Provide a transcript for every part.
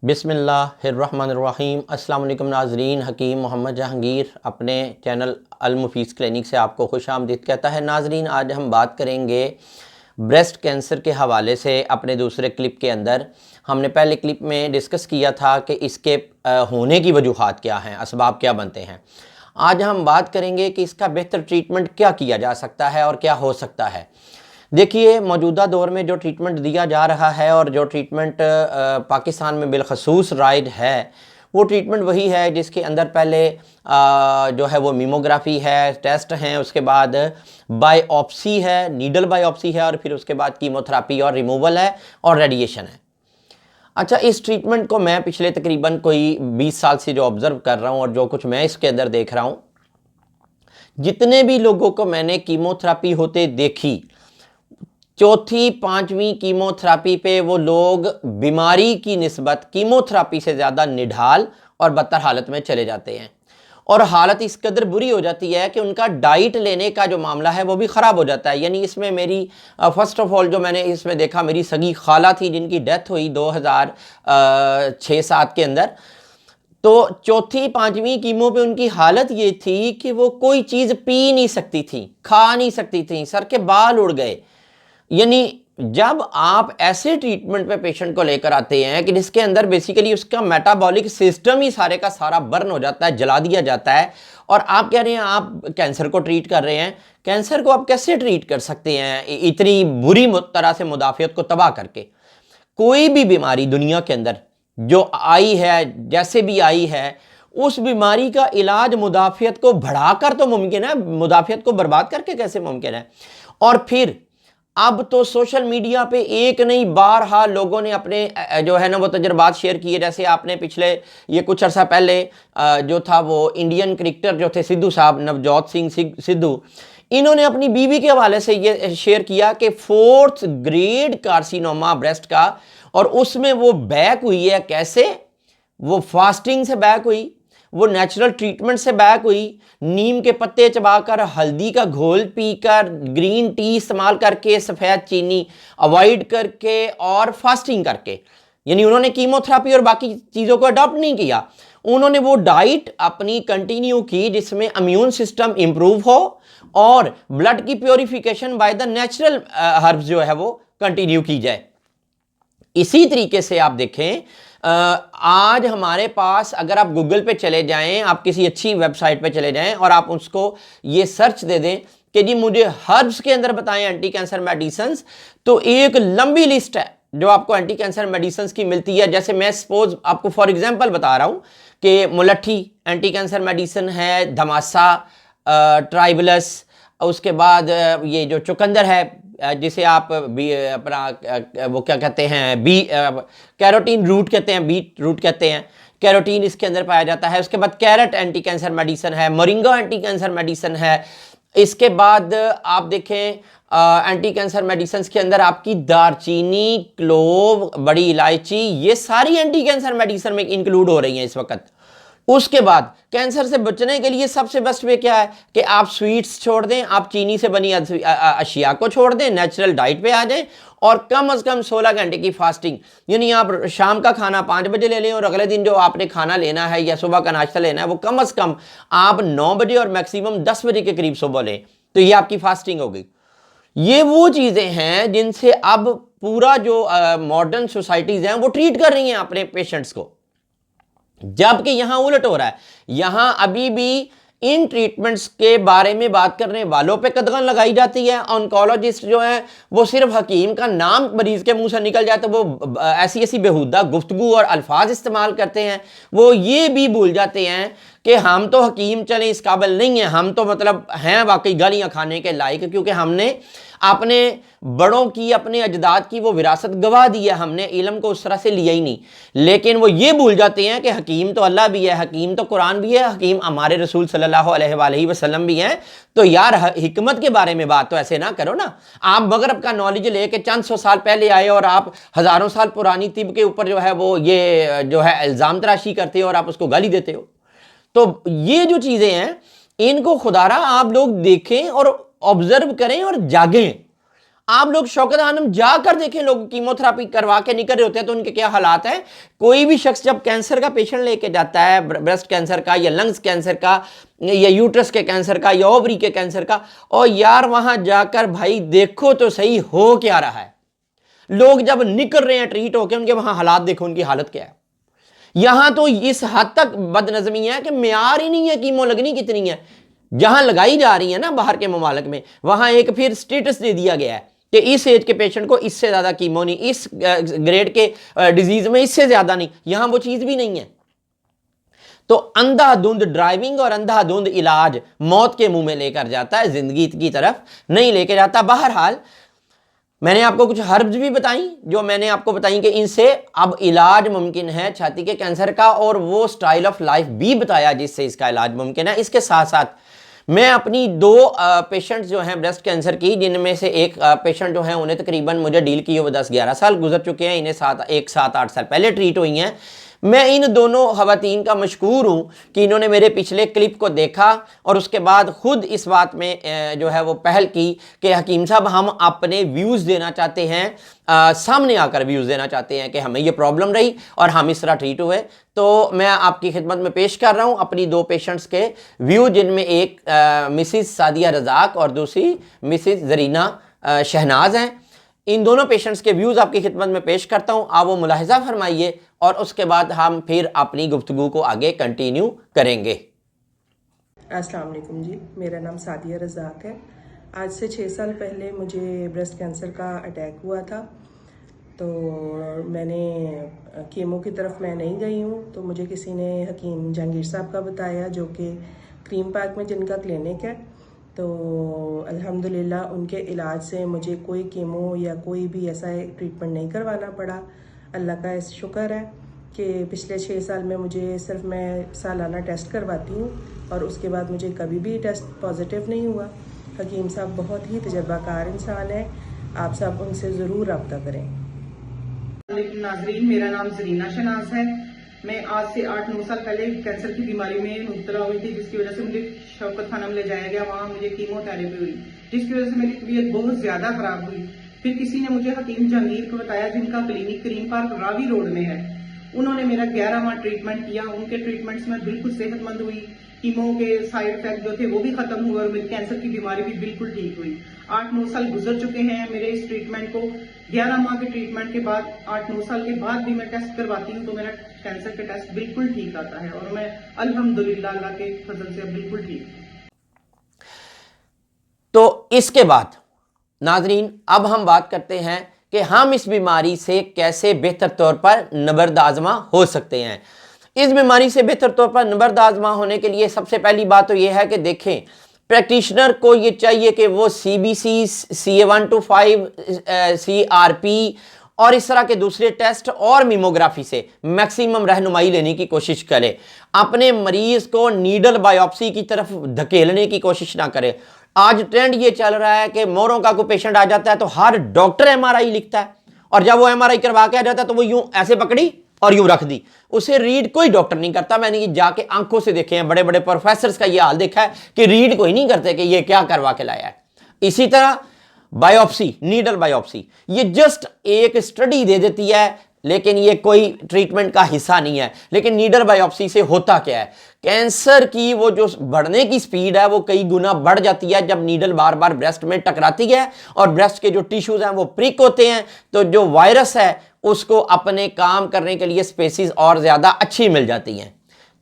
بسم اللہ الرحمن الرحیم۔ السلام علیکم ناظرین، حکیم محمد جہانگیر اپنے چینل المفیس کلینک سے آپ کو خوش آمدید کہتا ہے۔ ناظرین، آج ہم بات کریں گے بریسٹ کینسر کے حوالے سے۔ اپنے دوسرے کلپ کے اندر ہم نے پہلے کلپ میں ڈسکس کیا تھا کہ اس کے ہونے کی وجوہات کیا ہیں، اسباب کیا بنتے ہیں۔ آج ہم بات کریں گے کہ اس کا بہتر ٹریٹمنٹ کیا کیا جا سکتا ہے اور کیا ہو سکتا ہے۔ دیکھیے، موجودہ دور میں جو ٹریٹمنٹ دیا جا رہا ہے اور جو ٹریٹمنٹ پاکستان میں بالخصوص رائج ہے، وہ ٹریٹمنٹ وہی ہے جس کے اندر پہلے جو ہے وہ میموگرافی ہے، ٹیسٹ ہیں، اس کے بعد بائیوپسی ہے، نیڈل بائیوپسی ہے، اور پھر اس کے بعد کیموتھراپی اور ریموول ہے اور ریڈیشن ہے۔ اچھا، اس ٹریٹمنٹ کو میں پچھلے تقریباً کوئی 20 سال سے جو آبزرو کر رہا ہوں اور جو کچھ میں اس کے اندر دیکھ رہا ہوں، جتنے بھی لوگوں کو میں نے کیموتھراپی ہوتے دیکھی، چوتھی پانچویں کیموتھراپی پہ وہ لوگ بیماری کی نسبت کیموتھراپی سے زیادہ نڈھال اور بدتر حالت میں چلے جاتے ہیں، اور حالت اس قدر بری ہو جاتی ہے کہ ان کا ڈائٹ لینے کا جو معاملہ ہے وہ بھی خراب ہو جاتا ہے۔ یعنی اس میں میری فرسٹ آف آل جو میں نے اس میں دیکھا، میری سگی خالہ تھی جن کی ڈیتھ ہوئی 2006-07 کے اندر۔ تو چوتھی پانچویں کیمو پہ ان کی حالت یہ تھی کہ وہ کوئی چیز پی نہیں سکتی تھی، کھا نہیں سکتی تھی، سر کے بال اڑ گئے۔ یعنی جب آپ ایسے ٹریٹمنٹ پہ پیشنٹ کو لے کر آتے ہیں کہ جس کے اندر بیسیکلی اس کا میٹابولک سسٹم ہی سارے کا سارا برن ہو جاتا ہے، جلا دیا جاتا ہے، اور آپ کہہ رہے ہیں آپ کینسر کو ٹریٹ کر رہے ہیں، کینسر کو آپ کیسے ٹریٹ کر سکتے ہیں اتنی بری طرح سے مدافعت کو تباہ کر کے؟ کوئی بھی بیماری دنیا کے اندر جو آئی ہے، جیسے بھی آئی ہے، اس بیماری کا علاج مدافعت کو بڑھا کر تو ممکن ہے، مدافعت کو برباد کر کے کیسے ممکن ہے؟ اور پھر اب تو سوشل میڈیا پہ ایک نہیں بارہا لوگوں نے اپنے جو ہے نا وہ تجربات شیئر کیے۔ جیسے آپ نے پچھلے یہ کچھ عرصہ پہلے جو تھا وہ انڈین کرکٹر جو تھے سدھو صاحب، نوجوت سنگھ سدھو، انہوں نے اپنی بیوی کے حوالے سے یہ شیئر کیا کہ 4th گریڈ کارسینوما بریسٹ کا، اور اس میں وہ بیک ہوئی ہے۔ کیسے؟ وہ فاسٹنگ سے بیک ہوئی، وہ نیچرل ٹریٹمنٹ سے بیک ہوئی، نیم کے پتے چبا کر، ہلدی کا گھول پی کر، گرین ٹی استعمال کر کے، سفید چینی اوائڈ کر کے، اور فاسٹنگ کر کے۔ یعنی انہوں نے کیموتھراپی اور باقی چیزوں کو اڈاپٹ نہیں کیا، انہوں نے وہ ڈائٹ اپنی کنٹینیو کی جس میں امیون سسٹم امپروو ہو اور بلڈ کی purification by the natural herbs جو ہے وہ کنٹینیو کی جائے۔ اسی طریقے سے آپ دیکھیں، آج ہمارے پاس اگر آپ گوگل پہ چلے جائیں، آپ کسی اچھی ویب سائٹ پہ چلے جائیں اور آپ اس کو یہ سرچ دے دیں کہ جی مجھے ہربز کے اندر بتائیں اینٹی کینسر میڈیسنز، تو ایک لمبی لسٹ ہے جو آپ کو اینٹی کینسر میڈیسنز کی ملتی ہے۔ جیسے میں سپوز آپ کو فار ایگزامپل بتا رہا ہوں کہ ملٹھی اینٹی کینسر میڈیسن ہے، دھماسا، ٹرائبلس، اس کے بعد یہ جو چقندر ہے جسے آپ اپنا وہ کیا کہتے ہیں، کیروٹین روٹ کہتے ہیں، بیٹ روٹ کہتے ہیں، کیروٹین اس کے اندر پایا جاتا ہے۔ اس کے بعد کیرٹ اینٹی کینسر میڈیسن ہے، مورنگا اینٹی کینسر میڈیسن ہے۔ اس کے بعد آپ دیکھیں اینٹی کینسر میڈیسنز کے اندر آپ کی دار چینی، کلوو، بڑی الائچی، یہ ساری اینٹی کینسر میڈیسن میں انکلوڈ ہو رہی ہیں اس وقت۔ اس کے بعد کینسر سے بچنے کے لیے سب سے بیسٹ وے کیا ہے کہ آپ سویٹس چھوڑ دیں، آپ چینی سے بنی اشیاء کو چھوڑ دیں، نیچرل ڈائٹ پہ آ جائیں، اور کم از کم 16 گھنٹے کی فاسٹنگ۔ یعنی آپ شام کا کھانا 5 بجے لے لیں، اور اگلے دن جو آپ نے کھانا لینا ہے یا صبح کا ناشتہ لینا ہے وہ کم از کم آپ 9 بجے اور میکسیمم 10 بجے کے قریب صبح لیں، تو یہ آپ کی فاسٹنگ ہوگی۔ یہ وہ چیزیں ہیں جن سے اب پورا جو ماڈرن سوسائٹیز ہیں وہ ٹریٹ کر رہی ہیں اپنے پیشنٹس کو، جبکہ یہاں الٹ ہو رہا ہے۔ یہاں ابھی بھی ان ٹریٹمنٹس کے بارے میں بات کرنے والوں پہ قدغن لگائی جاتی ہے۔ آنکولوجسٹ جو ہیں وہ صرف حکیم کا نام مریض کے منہ سے نکل جائے تو وہ ایسی بےہودہ گفتگو اور الفاظ استعمال کرتے ہیں۔ وہ یہ بھی بھول جاتے ہیں کہ ہم تو حکیم چلیں اس قابل نہیں ہیں، ہم تو مطلب ہیں واقعی گالیاں کھانے کے لائق، کیونکہ ہم نے اپنے بڑوں کی، اپنے اجداد کی وہ وراثت گوا دی ہے، ہم نے علم کو اس طرح سے لیا ہی نہیں۔ لیکن وہ یہ بھول جاتے ہیں کہ حکیم تو اللہ بھی ہے، حکیم تو قرآن بھی ہے، حکیم ہمارے رسول صلی اللہ علیہ وآلہ وسلم بھی ہیں۔ تو یار حکمت کے بارے میں بات تو ایسے نہ کرو نا۔ آپ مغرب کا نالج لے کے چند سو سال پہلے آئے اور آپ ہزاروں سال پرانی طب کے اوپر جو ہے وہ یہ جو ہے الزام تراشی کرتے ہو اور آپ اس کو گالی دیتے ہو۔ تو یہ جو چیزیں ہیں ان کو خدا را آپ لوگ دیکھیں اور آبزرو کریں اور جاگیں۔ آپ لوگ شوکت خانم جا کر دیکھیں، لوگ کیموتھراپی کروا کے نکل رہے ہوتے ہیں تو ان کے کیا حالات ہیں۔ کوئی بھی شخص جب کینسر کا پیشنٹ لے کے جاتا ہے، بریسٹ کینسر کا یا لنگز کینسر کا یا یوٹرس کے کینسر کا یا اووری کے کینسر کا، اور یار وہاں جا کر بھائی دیکھو تو صحیح ہو کیا رہا ہے۔ لوگ جب نکل رہے ہیں ٹریٹ ہو کے، ان کے وہاں حالات دیکھو، ان کی حالت کیا ہے۔ یہاں تو اس حد تک بد نظمی ہے کہ معیار ہی نہیں ہے کیمو لگنی کتنی ہے۔ جہاں لگائی جا رہی ہے نا باہر کے ممالک میں، وہاں ایک پھر سٹیٹس دے دیا گیا ہے کہ اس ایج کے پیشنٹ کو اس سے زیادہ کیمو نہیں، اس گریڈ کے ڈیزیز میں اس سے زیادہ نہیں، یہاں وہ چیز بھی نہیں ہے۔ تو اندھا دھند ڈرائیونگ اور اندھا دھند علاج موت کے منہ میں لے کر جاتا ہے، زندگی کی طرف نہیں لے کے جاتا۔ بہرحال میں نے آپ کو کچھ ہربز بھی بتائیں جو میں نے آپ کو بتائیں کہ ان سے اب علاج ممکن ہے چھاتی کے کینسر کا، اور وہ سٹائل آف لائف بھی بتایا جس سے اس کا علاج ممکن ہے۔ اس کے ساتھ ساتھ میں اپنی 2 پیشنٹس جو ہیں بریسٹ کینسر کی، جن میں سے ایک پیشنٹ جو ہیں انہیں تقریباً مجھے ڈیل کیے وہ 10-11 سال گزر چکے ہیں، انہیں 7-8 سال پہلے ٹریٹ ہوئی ہیں۔ میں ان دونوں خواتین کا مشکور ہوں کہ انہوں نے میرے پچھلے کلپ کو دیکھا اور اس کے بعد خود اس بات میں جو ہے وہ پہل کی کہ حکیم صاحب ہم اپنے ویوز دینا چاہتے ہیں، سامنے آ کر ویوز دینا چاہتے ہیں کہ ہمیں یہ پرابلم رہی اور ہم اس طرح ٹریٹ ہوئے۔ تو میں آپ کی خدمت میں پیش کر رہا ہوں اپنی 2 پیشنٹس کے ویو، جن میں ایک مسز سعدیہ رزاق اور دوسری مسز زرینہ شہناز ہیں۔ ان دونوں پیشنٹس کے ویوز آپ کی خدمت میں پیش کرتا ہوں، آپ وہ ملاحظہ فرمائیے اور اس کے بعد ہم پھر اپنی گفتگو کو آگے کنٹینیو کریں گے۔ السلام علیکم جی، میرا نام سعدیہ رزاق ہے۔ آج سے 6 سال پہلے مجھے بریسٹ کینسر کا اٹیک ہوا تھا، تو میں نے کیمو کی طرف میں نہیں گئی ہوں، تو مجھے کسی نے حکیم جہانگیر صاحب کا بتایا جو کہ کریم پارک میں جن کا کلینک ہے، تو الحمدللہ ان کے علاج سے مجھے کوئی کیمو یا کوئی بھی ایسا ٹریٹمنٹ نہیں کروانا پڑا۔ اللہ کا شکر ہے کہ پچھلے 6 سال میں مجھے صرف میں سالانہ ٹیسٹ کرواتی ہوں اور اس کے بعد مجھے کبھی بھی ٹیسٹ پازیٹیو نہیں ہوا۔ حکیم صاحب بہت ہی تجربہ کار انسان ہے، آپ سب ان سے ضرور رابطہ کریں۔ ناظرین، میرا نام زرینہ شہناز ہے۔ میں آج سے 8-9 سال پہلے کینسر کی بیماری میں مبتلا ہوئی تھی، جس کی وجہ سے مجھے شوکت خانم لے جایا گیا، وہاں مجھے کیمو تھراپی ہوئی، جس کی وجہ سے میری طبیعت بہت زیادہ خراب ہوئی۔ پھر کسی نے مجھے حکیم جہانگیر کو بتایا جن کا کلینک کریم پارک راوی روڈ میں ہے، انہوں نے میرا 11 ماہ ٹریٹمنٹ کیا۔ ان کے ٹریٹمنٹس میں بالکل صحت مند ہوئی، کیمو کے سائیڈ افیکٹ جو تھے وہ بھی ختم ہوئے اور میری کینسر کی بیماری بھی بالکل ٹھیک ہوئی۔ 8-9 سال گزر چکے ہیں میرے اس ٹریٹمنٹ کو۔ 11 ماہ کے ٹریٹمنٹ کے بعد 8-9 سال کے بعد بھی میں ٹیسٹ کرواتی ہوں تو میرا کینسر کا ٹیسٹ بالکل ٹھیک آتا ہے اور میں الحمدللہ اللہ کے فضل سے بالکل ٹھیک ہوں۔ تو اس کے بعد ناظرین اب ہم بات کرتے ہیں کہ ہم اس بیماری سے کیسے بہتر طور پر نبرد آزما ہو سکتے ہیں۔ اس بیماری سے بہتر طور پر نبرد آزما ہونے کے لیے سب سے پہلی بات تو یہ ہے کہ دیکھیں پریکٹیشنر کو یہ چاہیے کہ وہ CBC CA125 CRP اور اس طرح کے دوسرے ٹیسٹ اور میموگرافی سے میکسیمم رہنمائی لینے کی کوشش کرے، اپنے مریض کو نیڈل بائیوپسی کی طرف دھکیلنے کی کوشش نہ کرے۔ آج ٹرینڈ یہ چل رہا ہے کہ موروں کا کوئی پیشنٹ آ جاتا ہے تو ہر ڈاکٹر MRI لکھتا ہے، اور جب وہ MRI کروا کے آ جاتا ہے تو وہ یوں ایسے پکڑی اور یوں رکھ دی، اسے ریڈ کوئی ڈاکٹر نہیں کرتا۔ میں نے یہ جا کے آنکھوں سے دیکھے ہیں، بڑے بڑے پروفیسرز کا یہ حال دیکھا ہے کہ ریڈ کوئی نہیں کرتے کہ یہ کیا کروا کے لایا ہے۔ اسی طرح بائیوپسی، نیڈل بائیوپسی، یہ جسٹ ایک سٹڈی دے دیتی ہے لیکن یہ کوئی ٹریٹمنٹ کا حصہ نہیں ہے۔ لیکن نیڈل بائیوپسی سے ہوتا کیا ہے؟ کینسر کی وہ جو بڑھنے کی سپیڈ ہے وہ کئی گنا بڑھ جاتی ہے جب نیڈل بار بار بریسٹ میں ٹکراتی ہے اور بریسٹ کے جو ٹیشوز ہیں وہ پرک ہوتے ہیں، تو جو وائرس ہے اس کو اپنے کام کرنے کے لیے سپیسیز اور زیادہ اچھی مل جاتی ہیں۔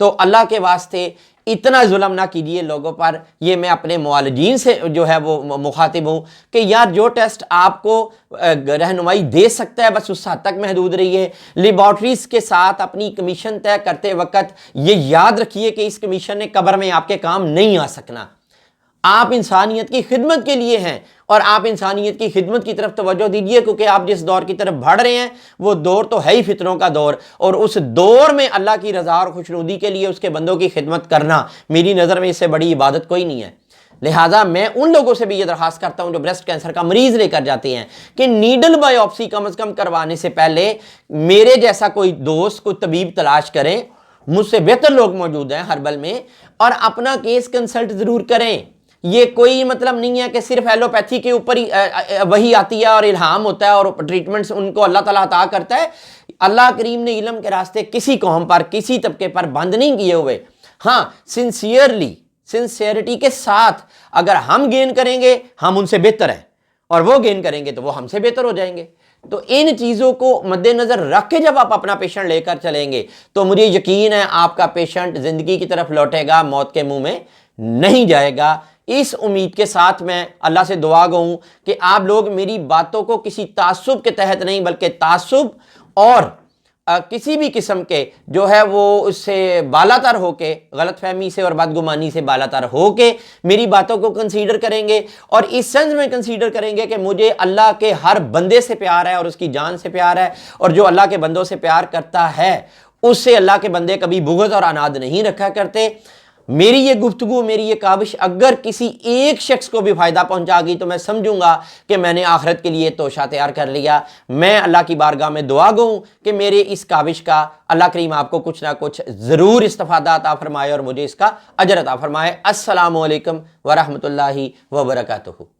تو اللہ کے واسطے اتنا ظلم نہ کیجیے لوگوں پر، یہ میں اپنے معالجین سے جو ہے وہ مخاطب ہوں کہ یار جو ٹیسٹ آپ کو رہنمائی دے سکتا ہے بس اس حد تک محدود رہیے۔ لیبارٹریز کے ساتھ اپنی کمیشن طے کرتے وقت یہ یاد رکھیے کہ اس کمیشن نے قبر میں آپ کے کام نہیں آ سکنا۔ آپ انسانیت کی خدمت کے لیے ہیں اور آپ انسانیت کی خدمت کی طرف توجہ دیجیے، کیونکہ آپ جس دور کی طرف بڑھ رہے ہیں وہ دور تو ہے ہی فتنوں کا دور، اور اس دور میں اللہ کی رضا اور خوشنودی کے لیے اس کے بندوں کی خدمت کرنا میری نظر میں اس سے بڑی عبادت کوئی نہیں ہے۔ لہٰذا میں ان لوگوں سے بھی یہ درخواست کرتا ہوں جو بریسٹ کینسر کا مریض لے کر جاتے ہیں کہ نیڈل بائیوپسی کم از کم کروانے سے پہلے میرے جیسا کوئی دوست، کوئی طبیب تلاش کریں، مجھ سے بہتر لوگ موجود ہیں ہربل میں، اور اپنا کیس کنسلٹ ضرور کریں۔ یہ کوئی مطلب نہیں ہے کہ صرف ایلوپیتھی کے اوپر ہی وہی آتی ہے اور الہام ہوتا ہے اور ٹریٹمنٹس ان کو اللہ تعالیٰ عطا کرتا ہے. اللہ کریم نے علم کے راستے کسی قوم پر کسی طبقے پر بند نہیں کیے ہوئے. ہاں سنسیئرٹی کے ساتھ اگر ہم گین کریں گے ہم ان سے بہتر ہیں, اور وہ گین کریں گے تو وہ ہم سے بہتر ہو جائیں گے. تو ان چیزوں کو مد نظر رکھ کے جب آپ اپنا پیشنٹ لے کر چلیں گے تو مجھے یقین ہے آپ کا پیشنٹ زندگی کی طرف لوٹے گا, موت کے منہ میں نہیں جائے گا. اس امید کے ساتھ میں اللہ سے دعا گو ہوں کہ آپ لوگ میری باتوں کو کسی تعصب کے تحت نہیں بلکہ تعصب اور کسی بھی قسم کے جو ہے وہ اس سے بالاتر ہو کے, غلط فہمی سے اور بدگمانی سے بالاتر ہو کے میری باتوں کو کنسیڈر کریں گے, اور اس سنس میں کنسیڈر کریں گے کہ مجھے اللہ کے ہر بندے سے پیار ہے اور اس کی جان سے پیار ہے, اور جو اللہ کے بندوں سے پیار کرتا ہے اس سے اللہ کے بندے کبھی بغض اور عناد نہیں رکھا کرتے. میری یہ گفتگو, میری یہ کاوش اگر کسی ایک شخص کو بھی فائدہ پہنچا گی تو میں سمجھوں گا کہ میں نے آخرت کے لیے توشہ تیار کر لیا. میں اللہ کی بارگاہ میں دعا گو ہوں کہ میرے اس کاوش کا اللہ کریم آپ کو کچھ نہ کچھ ضرور استفادہ عطا فرمائے اور مجھے اس کا اجر عطا فرمائے. السلام علیکم ورحمۃ اللہ وبرکاتہ.